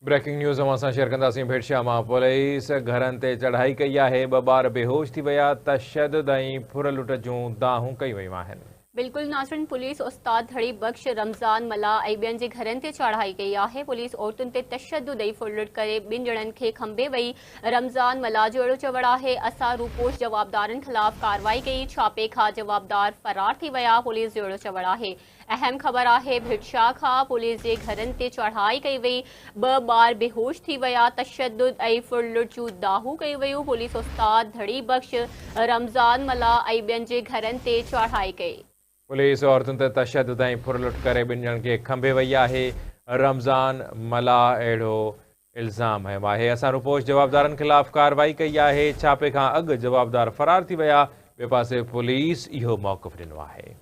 Breaking news असां share कंदासीं। भेटशिया मां पुलिस घरनि ते चढ़ाई कई आहे। 2 ॿार बेहोश थी विया। तशदुद ऐं फुर लुट जूं दाहूं कई वयूं आहिनि। बिल्कुल नाज़रीन, पुलिस उस्ताद धड़ी बख्श, रमज़ान मला ऐं ॿियनि जे घरनि ते चढ़ाई कई आहे। पुलिस औरतुनि ते तशदुद ऐं फुरलुट करे 2 ॼणनि खे खंभे वई। रमज़ान मला जो अहिड़ो चवण आहे, असां रूपोश जवाबदारनि ख़िलाफ़ कार्रवाई कई, छापे खां जवाबदार फरार थी विया। पुलिस जो अहिड़ो चवण आहे। अहम ख़बर आहे, भिटशा खां पुलिस जे घरनि ते चढ़ाई कई वई। 2 ॿार बेहोश थी विया। तशदुद ऐं फुरलुट जूं दाहूं कई वयूं। पुलिस उस्ताद धड़ी बख्श, रमज़ान मला ऐं ॿियनि जे घरनि ते चढ़ाई कई। पुलिस औरतुनि ते तशदुद ऐं फुर लुट करे 2 ॼणनि खे खंभे वई आहे। रमज़ान मला अहिड़ो इल्ज़ाम हयो आहे। असां रूपोश जवाबदारनि ख़िलाफ़ कार्रवाई कई आहे। छापे खां अॻु जवाबदार फरार थी विया। ॿिए पासे पुलिस इहो मौक़िफ़ ॾिनो आहे।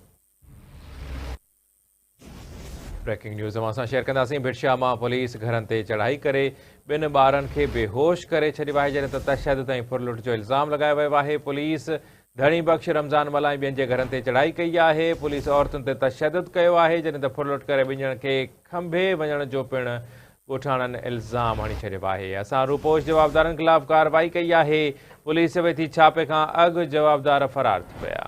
ब्रेकिंग न्यूज़ असां शेयर कंदासीं। भिटशिया मां पुलिस घरनि ते चढ़ाई करे 2 ॿारनि खे बेहोश करे छॾियो आहे, जॾहिं त तशदुद ऐं फुरलुट जो इल्ज़ाम लॻायो वियो आहे। पुलिस धणी बख्श, रमज़ान मला ऐं ॿियनि जे घरनि ते चढ़ाई कई आहे। पुलिस औरतुनि ते तशदुद कयो आहे, जॾहिं त फुरलुट करे 2 ॼणनि खे खंभे वञण जो पिणु ॻोठाणनि इल्ज़ाम हणी छॾियो आहे। असां रूपोश जवाबदारनि ख़िलाफ़ कार्रवाई कई आहे। पुलिस चवे थी, छापे खां अॻु जवाबदार फरार थी विया।